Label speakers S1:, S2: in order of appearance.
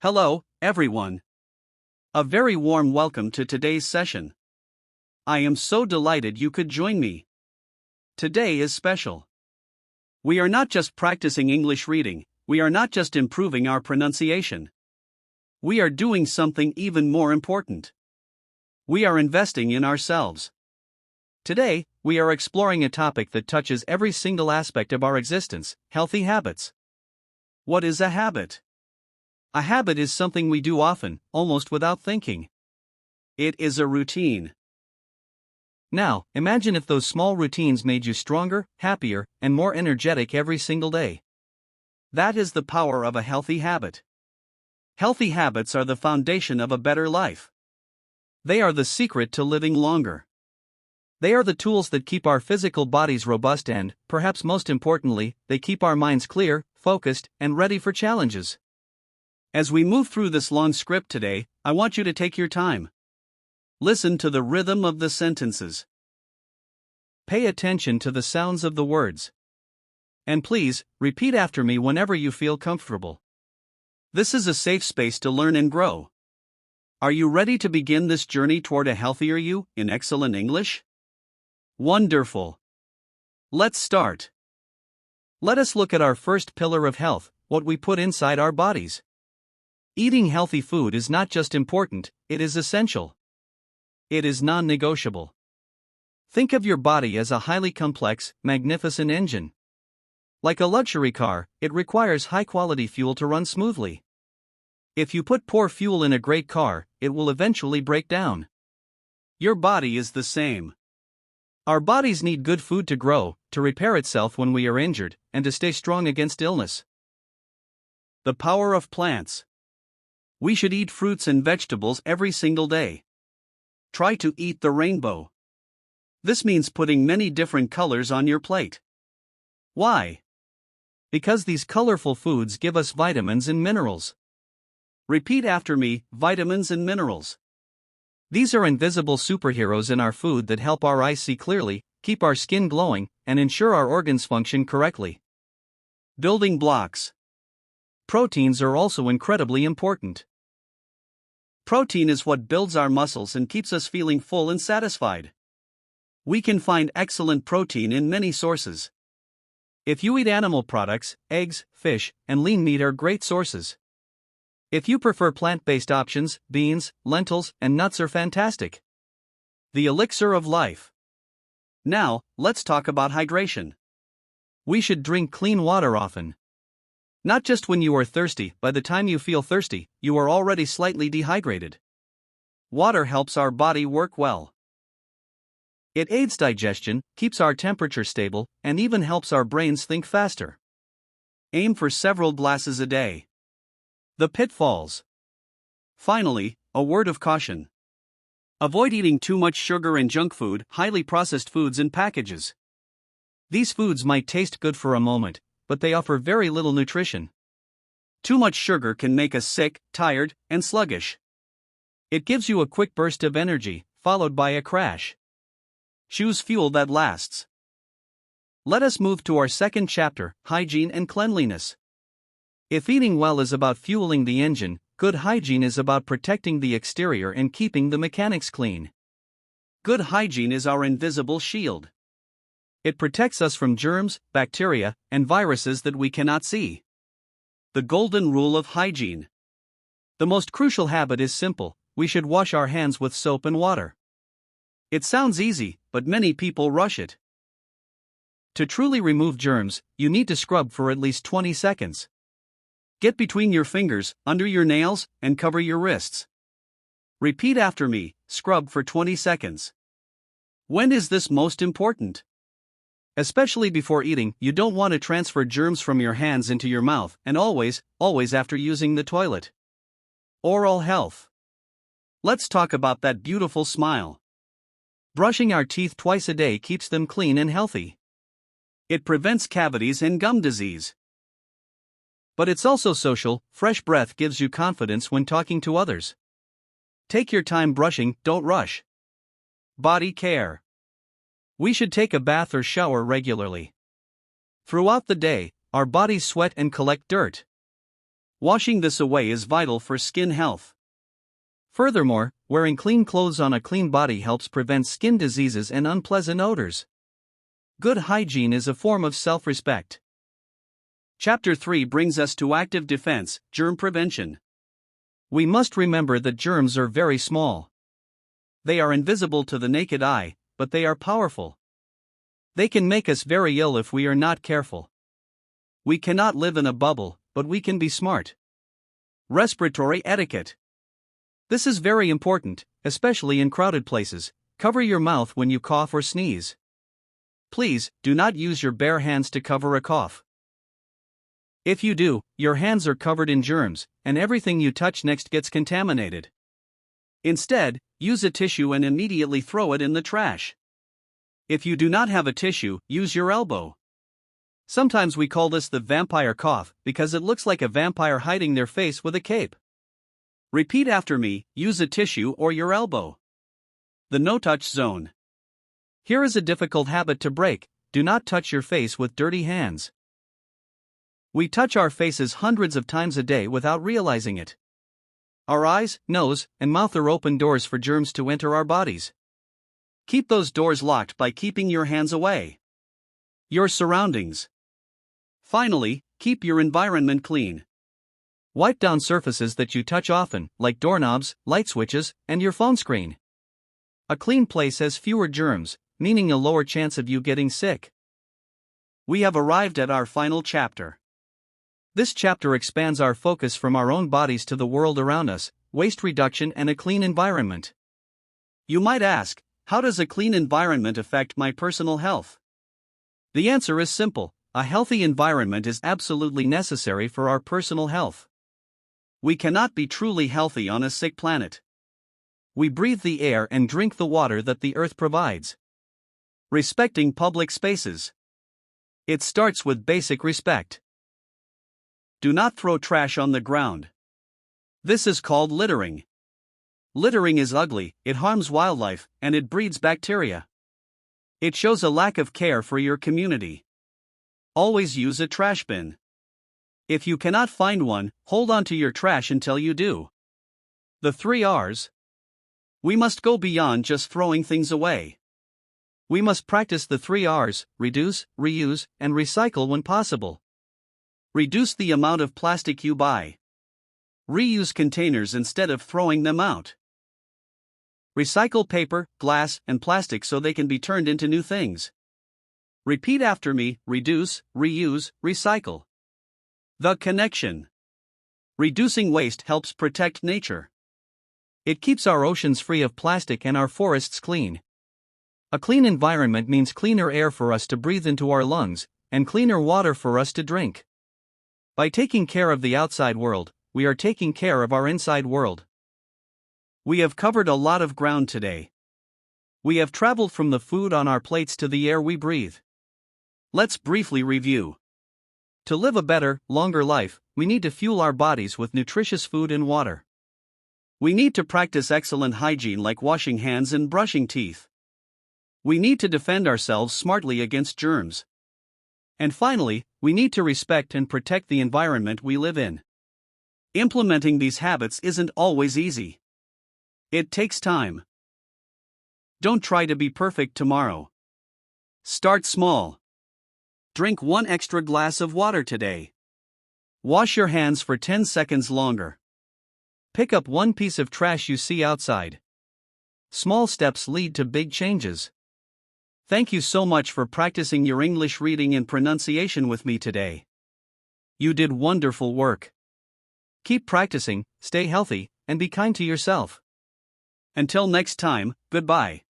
S1: Hello, everyone. A very warm welcome to today's session. I am so delighted you could join me. Today is special. We are not just practicing English reading, we are not just improving our pronunciation. We are doing something even more important. We are investing in ourselves. Today, we are exploring a topic that touches every single aspect of our existence: healthy habits. What is a habit? A habit is something we do often, almost without thinking. It is a routine. Now, imagine if those small routines made you stronger, happier, and more energetic every single day. That is the power of a healthy habit. Healthy habits are the foundation of a better life. They are the secret to living longer. They are the tools that keep our physical bodies robust and, perhaps most importantly, they keep our minds clear, focused, and ready for challenges. As we move through this long script today, I want you to take your time. Listen to the rhythm of the sentences. Pay attention to the sounds of the words. And please, repeat after me whenever you feel comfortable. This is a safe space to learn and grow. Are you ready to begin this journey toward a healthier you in excellent English? Wonderful. Let's start. Let us look at our first pillar of health: what we put inside our bodies. Eating healthy food is not just important, it is essential. It is non-negotiable. Think of your body as a highly complex, magnificent engine. Like a luxury car, it requires high-quality fuel to run smoothly. If you put poor fuel in a great car, it will eventually break down. Your body is the same. Our bodies need good food to grow, to repair itself when we are injured, and to stay strong against illness. The power of plants. We should eat fruits and vegetables every single day. Try to eat the rainbow. This means putting many different colors on your plate. Why? Because these colorful foods give us vitamins and minerals. Repeat after me: vitamins and minerals. These are invisible superheroes in our food that help our eyes see clearly, keep our skin glowing, and ensure our organs function correctly. Building blocks. Proteins are also incredibly important. Protein is what builds our muscles and keeps us feeling full and satisfied. We can find excellent protein in many sources. If you eat animal products, eggs, fish, and lean meat are great sources. If you prefer plant-based options, beans, lentils, and nuts are fantastic. The elixir of life. Now, let's talk about hydration. We should drink clean water often. Not just when you are thirsty. By the time you feel thirsty, you are already slightly dehydrated. Water helps our body work well. It aids digestion, keeps our temperature stable, and even helps our brains think faster. Aim for several glasses a day. The pitfalls. Finally, a word of caution. Avoid eating too much sugar and junk food, highly processed foods and packages. These foods might taste good for a moment, but they offer very little nutrition. Too much sugar can make us sick, tired, and sluggish. It gives you a quick burst of energy, followed by a crash. Choose fuel that lasts. Let us move to our second chapter: hygiene and cleanliness. If eating well is about fueling the engine, good hygiene is about protecting the exterior and keeping the mechanics clean. Good hygiene is our invisible shield. It protects us from germs, bacteria, and viruses that we cannot see. The golden rule of hygiene. The most crucial habit is simple: we should wash our hands with soap and water. It sounds easy, but many people rush it. To truly remove germs, you need to scrub for at least 20 seconds. Get between your fingers, under your nails, and cover your wrists. Repeat after me: scrub for 20 seconds. When is this most important? Especially before eating. You don't want to transfer germs from your hands into your mouth, and always after using the toilet. Oral health. Let's talk about that beautiful smile. Brushing our teeth twice a day keeps them clean and healthy. It prevents cavities and gum disease. But it's also social. Fresh breath gives you confidence when talking to others. Take your time brushing, don't rush. Body care. We should take a bath or shower regularly. Throughout the day, our bodies sweat and collect dirt. Washing this away is vital for skin health.
S2: Furthermore, wearing clean clothes on a clean body helps prevent skin diseases and unpleasant odors. Good hygiene is a form of self-respect.
S1: Chapter 3 brings us to active defense, germ prevention.
S2: We must remember that germs are very small.
S1: They are invisible to the naked eye, but they are powerful.
S2: They can make us very ill if we are not careful.
S1: We cannot live in a bubble, but we can be smart. Respiratory etiquette.
S2: This is very important, especially in crowded places. Cover your mouth when you cough or sneeze.
S1: Please, do not use your bare hands to cover a cough.
S2: If you do, your hands are covered in germs, and everything you touch next gets contaminated.
S1: Instead, use a tissue and immediately throw it in the trash. If you do not have a tissue, use your elbow. Sometimes we call this the vampire cough because it looks like a vampire hiding their face with a cape. Repeat after me, use a tissue or your elbow. The no-touch zone.
S2: Here is a difficult habit to break: do not touch your face with dirty hands. We touch our faces hundreds of times a day without realizing it. Our eyes, nose, and mouth are open doors for germs to enter our bodies.
S1: Keep those doors locked by keeping your hands away. Your surroundings. Finally, keep your environment clean.
S2: Wipe down surfaces that you touch often, like doorknobs, light switches, and your phone screen. A clean place has fewer germs, meaning a lower chance of you getting sick.
S1: We have arrived at our final chapter.
S2: This chapter expands our focus from our own bodies to the world around us, waste reduction and a clean environment.
S1: You might ask, how does a clean environment affect my personal health? The answer is simple: a healthy environment is absolutely necessary for our personal health. We cannot be truly healthy on a sick planet.
S2: We breathe the air and drink the water that the earth provides.
S1: Respecting public spaces. It starts with basic respect. Do not throw trash on the ground. This is called littering. Littering is ugly, it harms wildlife, and it breeds bacteria. It shows a lack of care for your community. Always use a trash bin. If you cannot find one, hold on to your trash until you do. The 3 R's. We must go beyond just throwing things away.
S2: We must practice the 3 R's: reduce, reuse, and recycle when possible.
S1: Reduce the amount of plastic you buy. Reuse containers instead of throwing them out. Recycle paper, glass, and plastic so they can be turned into new things. Repeat after me: reduce, reuse, recycle. The connection. Reducing waste helps protect nature.
S2: It keeps our oceans free of plastic and our forests clean. A clean environment means cleaner air for us to breathe into our lungs, and cleaner water for us to drink. By taking care of the outside world, we are taking care of our inside world.
S1: We have covered a lot of ground today. We have traveled from the food on our plates to the air we breathe. Let's briefly review.
S2: To live a better, longer life, we need to fuel our bodies with nutritious food and water.
S1: We need to practice excellent hygiene like washing hands and brushing teeth. We need to defend ourselves smartly against germs. And finally, we need to respect and protect the environment we live in. Implementing these habits isn't always easy. It takes time. Don't try to be perfect tomorrow. Start small. Drink 1 extra glass of water today. Wash your hands for 10 seconds longer.
S2: Pick up 1 piece of trash you see outside. Small steps lead to big changes.
S1: Thank you so much for practicing your English reading and pronunciation with me today. You did wonderful work.
S2: Keep practicing, stay healthy, and be kind to yourself.
S1: Until next time, goodbye.